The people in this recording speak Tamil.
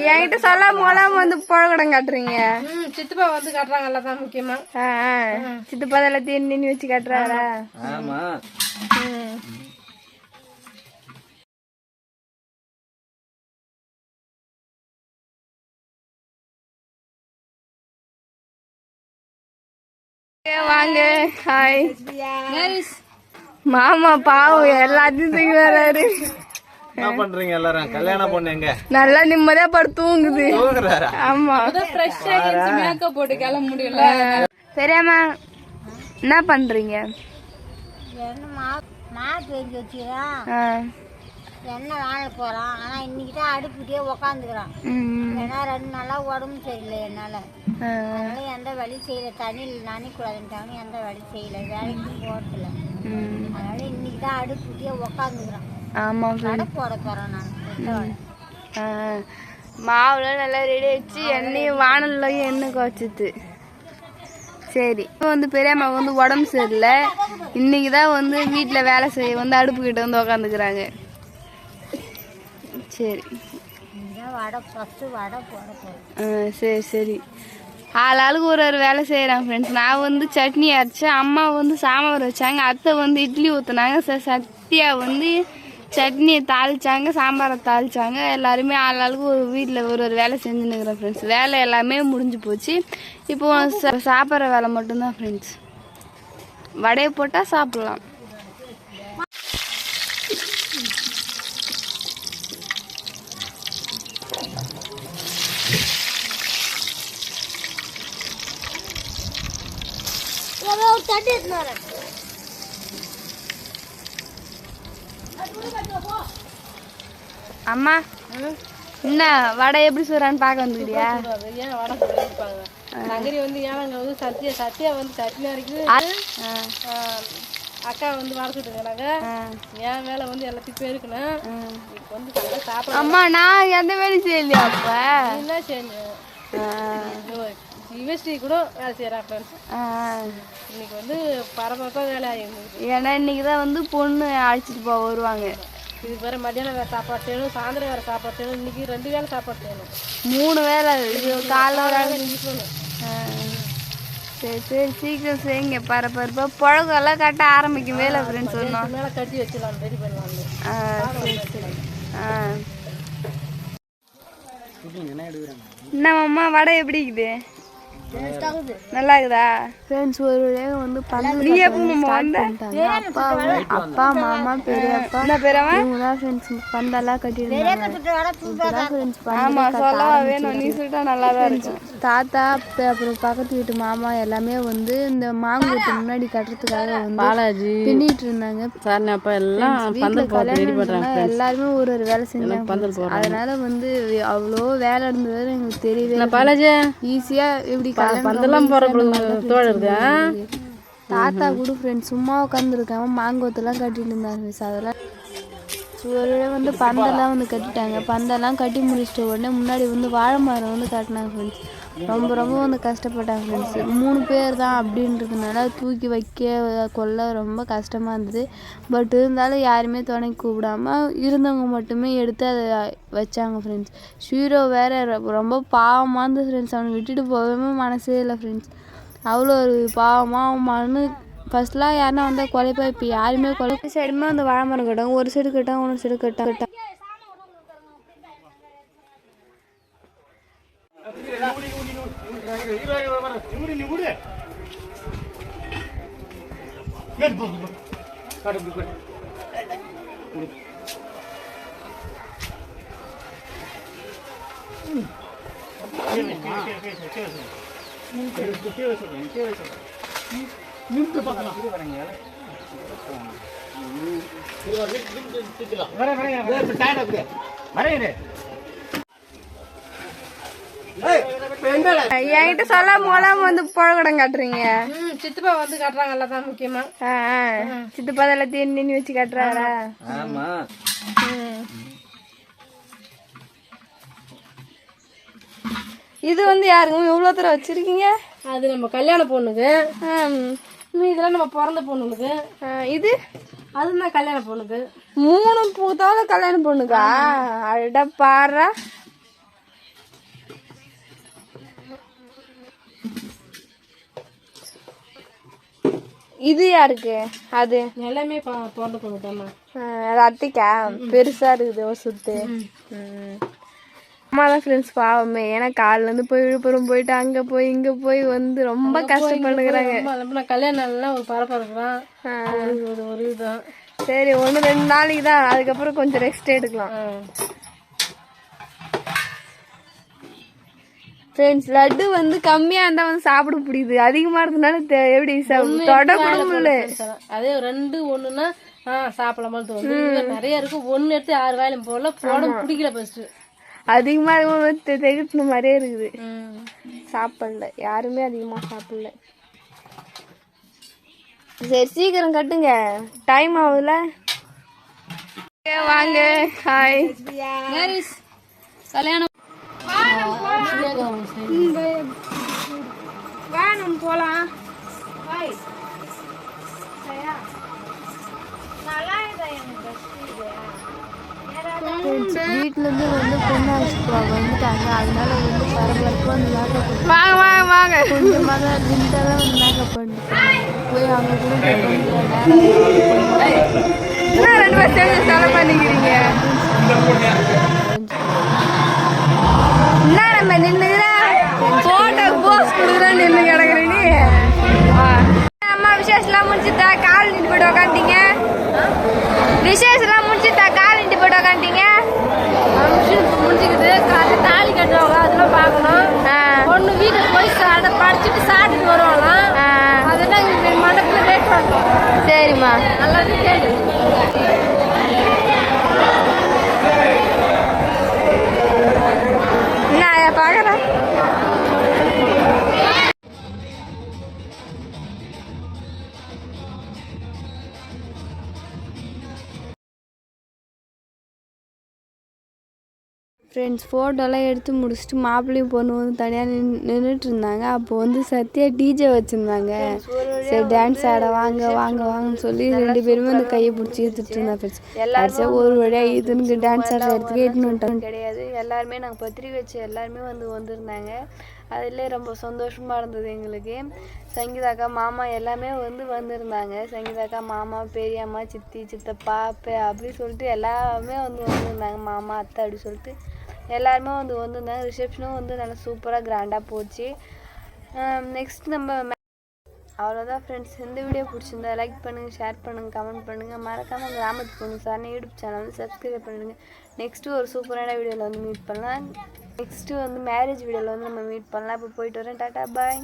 என்கிட்ட சொல்ல மூலம் வந்து புழக்கடம் காட்டுறீங்க. சித்தப்பா வந்து காட்டுறாங்கல்ல தான் முக்கியமா. சித்தப்பா எல்லாத்தையும் நின்று வச்சு காட்டுறாரா? ஆமா. வாங்க. ஹாய் மாமா. பாவம் எல்லாத்தையும் தூக்கி வராரு. என்ன பண்றீங்க எல்லாரும்? கல்யாணம் பொண்ணு எங்க? நல்லா நிம்மதியா படுத்து தூங்குது. ஆமா. மேக்கப் போட்டு கிளம்ப முடியல. சரியாம்மா என்ன பண்றீங்க? எண்ணெய் வாங்க போறான். ஆனா இன்னைக்கு தான் அடுப்புட்டே உக்காந்துக்கிறான். ஏன்னா 2 நாளா உடம்பு சரியில்லை என்னால. அதனால எந்த வேலை செய்யல. தண்ணியில் நனைக்கூடாதுன்ட்டாங்க. எந்த வேலை செய்யல. வேலைக்கும் போறதில்ல. அதனால இன்னைக்கு தான் அடுப்புட்டே உக்காந்துக்கிறான். ஆமா கடை போட போறேன் நான். மாவுல நல்லா ரெடி ஆயிடுச்சு. எண்ணெயும் வானல்லையும் எண்ணெய் குறைச்சிது. சரி வந்து பெரியம்மா வந்து உடம்பு சரியில்லை. இன்னைக்கு தான் வந்து வீட்டில் வேலை செய்ய வந்து அடுப்பு கிட்ட வந்து உக்காந்துக்கிறாங்க. சரி சரி சரி ஆளாளுக்கு ஒரு வேலை செய்கிறாங்க ஃப்ரெண்ட்ஸ். நான் வந்து சட்னி அரைச்சேன். அம்மா வந்து சாம்பார் வச்சாங்க. அத்தை வந்து இட்லி ஊற்றுனாங்க. சத்யா வந்து சட்னியை தாளிச்சாங்க, சாம்பாரை தாளிச்சாங்க. எல்லாருமே ஆளாளுக்கு ஒரு வீட்டில் ஒரு வேலை செஞ்சுன்னுக்கிறேன் ஃப்ரெண்ட்ஸ். வேலை எல்லாமே முடிஞ்சு போச்சு. இப்போது சாப்பிட்ற வேலை மட்டும்தான் ஃப்ரெண்ட்ஸ். வடையை போட்டால் சாப்பிட்லாம். அம்மா என்ன வடை எப்படி சொல்றான்னு பார்க்க வந்துக்கிறியா? ஏன் வடை சொல்லிருப்பாங்க. நகரி வந்து ஏன் வந்து சத்யா வந்து சட்னி அரைக்குது. அக்கா வந்து வளர்த்துட்டுங்கிறாங்க. என் வேலை வந்து எல்லாத்தையும் பேருக்குண்ணேன். இப்போ வந்து சாப்பிட. அம்மா நான் எந்த வேலையும் செய்யலையா? அப்ப என்ன செஞ்சேன்? யூனிவர்சிட்டி கூட வேலை செய்யறான் ஃப்ரெண்ட்ஸ். இன்னைக்கு வந்து பரபரப்பாக வேலை ஆகிருந்தது. ஏன்னா இன்னைக்கு தான் வந்து பொண்ணு அழைச்சிட்டு வருவாங்க. இதுக்கு வேறு மத்தியானம் வேறு சாப்பாடு செய்யணும், சாயந்தரம் வேறு சாப்பாடு செய்யணும். இன்னைக்கு 2 வேலை சாப்பாடு செய்யணும். 3 வேலை. இது காலைல ஒரு ஆள் சரி சரி சீக்கிரம் செய்யுங்க. பரபரப்பா புழக்கெல்லாம் கட்ட ஆரம்பிக்கும் வேலை ஃப்ரெண்ட்ஸ். சொன்னோம் மேலே கட்டி வச்சிடலாம், ரெடி பண்ணலாம். சரி சரி. என்னம்மா வடை எப்படி இருக்குது? நல்லா இருக்குதா ஃப்ரெண்ட்ஸ்? ஒரு வழியாக வந்து அப்பா மாமா பெரியப்பா இவங்கதான் ஃப்ரெண்ட்ஸ் பந்தெல்லாம் கட்டிருந்தாங்க. வேணும் நீ சொல்லிட்டா நல்லா தான் இருக்கும். தாத்தா அப்புறம் பக்கத்து வீட்டு மாமா எல்லாமே வந்து இந்த மாங்குத்து முன்னாடி கட்டுறதுக்காக வந்து பின்னிட்டு இருந்தாங்க. எல்லாருமே ஒரு வேலை செஞ்சாங்க. அதனால வந்து அவ்வளோ வேலை இருந்தது எங்களுக்கு தெரியவே. ஈஸியா எப்படி தாத்தா கூட ஃப்ரெண்ட்ஸ் சும்மா உட்காந்துருக்காம மாங்கோத்தெல்லாம் கட்டிட்டு இருந்தாங்க. அதெல்லாம் ஒரு வந்து பந்தெல்லாம் வந்து கட்டிட்டாங்க. பந்தெல்லாம் கட்டி முடிச்சிட்ட உடனே முன்னாடி வந்து வாழை மரம் வந்து கட்டினாங்க ஃப்ரெண்ட்ஸ். ரொம்ப ரொம்ப வந்து கஷ்டப்பட்டாங்க ஃப்ரெண்ட்ஸ். 3 பேர் தான் அப்படின்றதுனால தூக்கி வைக்க கொள்ள ரொம்ப கஷ்டமாக இருந்தது. பட் இருந்தாலும் யாருமே துணைக்கு கூப்பிடாம இருந்தவங்க மட்டுமே எடுத்து அதை வச்சாங்க ஃப்ரெண்ட்ஸ். ஷீரோ வேறு ரொம்ப பாவமாக இருந்தது ஃப்ரெண்ட்ஸ். அவனை விட்டுட்டு போகவே மனசே இல்லை ஃப்ரெண்ட்ஸ். அவ்வளோ ஒரு பாவமாக மனு. ஃபர்ஸ்ட்லாம் யாருன்னா வந்தால் கொலைப்பா. இப்போ யாருமே கொலை சைடுமே அந்த வாழை மரம் கட்டாங்க. ஒரு சைடு கட்டாங்க, ஒரு சைடு கட்டாங்க. என்கிட்ட சொல்ல மூலம் வந்து புழக்கடம் காட்டுறீங்க. சித்தப்பா வந்து காட்டுறாங்கல்ல தான் முக்கியமா. சித்தப்பா எல்லாத்தையும் நின்று வச்சு காட்டுறாரா? ஆமா. இது வந்து யாருக்கும் எவ்வளோ தூரம் வச்சிருக்கீங்க? அது நம்ம கல்யாண பொண்ணுக்கு. இதெல்லாம் நம்ம பிறந்த பொண்ணுக்கு. இது அதுதான் கல்யாண பொண்ணுக்கு. 3 பூத்தாவது கல்யாண பொண்ணுக்கா? அட பாரா. இது யாருக்கு அது எல்லாமே பிறந்த பொண்ணு தாம்மா. அது அத்தைக்கா பெருசா இருக்குது ஒரு சுத்து. அம்மா தான் ஃப்ரெண்ட்ஸ் பாவமே, ஏன்னா காலிலேருந்து போய் விழுப்புரம் போயிட்டு அங்கே போய் இங்கே போய் வந்து ரொம்ப கஷ்டப்படுகிறாங்க. நான் கல்யாணம் நாள்லாம் ஒரு பரபரப்புதான் ஒரு இதுதான். சரி 1-2 நாளைக்கு தான், அதுக்கப்புறம் கொஞ்சம் ரெஸ்ட் எடுக்கலாம். ஃப்ரெண்ட்ஸ் லட்டு வந்து கம்மியாக இருந்தால் வந்து சாப்பிட பிடிக்குது, அதிகமாக இருந்ததுனால எப்படி தொட கூட முடியல. அதே 2 1ன்னா சாப்பிடலாமா தோணுது. நிறைய இருக்கும், 1 எடுத்து 6 வாயிலும் போட பிடிக்கல. ஃபர்ஸ்ட் அதிகமாக இருக்கும் திகட்டின மாதிரியே இருக்குது. சாப்பிடல, யாருமே அதிகமாக சாப்பிடல. சரி சீக்கிரம் கட்டுங்க, டைம் ஆகுதுல. வாங்க. ஹாய் கல்யாணம் வேணும் போலாம். வீட்டுல இருந்து வந்து பொண்ணு அழைச்சிட்டு வந்துட்டாங்க, அதனால வந்து பரபரப்பா வந்து மேக்கப் வாங்க வாங்க வாங்க கொஞ்சமாக லிமிட்டாக வந்து மேக்கப் பண்ணிட்டு போய் அவங்க கூட 2 பேர் சேர்ந்து செலவு பண்ணிக்கிறீங்க. என்ன நம்ம நின்றுக்கிற போட்டோ போஸ் கொடுக்குறேன் நின்று கிடக்குறீங்க. அம்மா விசேஷம்லாம் முடிச்சுட்டா கால் நின்று போய்ட்டு உக்காந்துட்டீங்க. விசேஷம்லாம் முடிச்சுட்டா கால் நின்று போய்ட்டு உக்காந்துட்டீங்க. முடிஞ்சுக்குது. தாலி கட்டுவாங்க, அதெல்லாம் பார்க்கணும். பொண்ணு வீட்டுக்கு போய் படிச்சுட்டு சாப்பிட்டுட்டு வருவாங்களாம். அதெல்லாம் மண்டபத்தில் வெயிட் பண்ணுறோம். சரிம்மா, நல்லா கேளு. நான் பார்க்குறேன். ஃப்ரெண்ட்ஸ் ஃபோட்டோலாம் எடுத்து முடிச்சுட்டு மாப்பிள்ளையும் பொண்ணு வந்து தனியாக நின்றுட்டு இருந்தாங்க. அப்போ வந்து சத்யா டிஜே வச்சுருந்தாங்க. சரி டான்ஸ் ஆட வாங்க வாங்க வாங்கன்னு சொல்லி 2 பேருமே வந்து கையை பிடிச்சி இழுத்துட்டு இருந்தாங்க. ஃப்ரெண்ட்ஸ் எல்லாரும் ஒரு வழியாக இதுன்னு டான்ஸ் ஆடுற இடத்துக்கு எட்டுன்னு வந்துட்டாங்க. கிடையாது, எல்லாருமே நாங்கள் பத்திரிக்கை வச்சு எல்லாருமே வந்திருந்தாங்க. அதிலே ரொம்ப சந்தோஷமாக இருந்தது எங்களுக்கு. சங்கீதாக்கா மாமா எல்லாமே வந்திருந்தாங்க. சங்கீதாக்கா மாமா பெரியம்மா சித்தி சித்தப்பா அப்படி சொல்லிட்டு எல்லாமே வந்திருந்தாங்க. மாமா அத்தை அப்படி சொல்லிட்டு எல்லாருமே வந்திருந்தாங்க. ரிசப்ஷனும் நல்லா சூப்பராக கிராண்டாக போச்சு. நெக்ஸ்ட் நம்ம அவ்வளோதான் ஃப்ரெண்ட்ஸ். இந்த வீடியோ பிடிச்சிருந்தா லைக் பண்ணுங்கள், ஷேர் பண்ணுங்கள், கமெண்ட் பண்ணுங்கள். மறக்காமல் கிராமத்து பொண்ணு சார் யூடியூப் சேனல் சப்ஸ்கிரைப் பண்ணுங்கள். நெக்ஸ்ட்டு ஒரு சூப்பரான வீடியோவில் மீட் பண்ணலாம். நெக்ஸ்ட்டு மேரேஜ் வீடியோவில் நம்ம மீட் பண்ணலாம். இப்போ போயிட்டு வரேன். டாட்டா பாய்.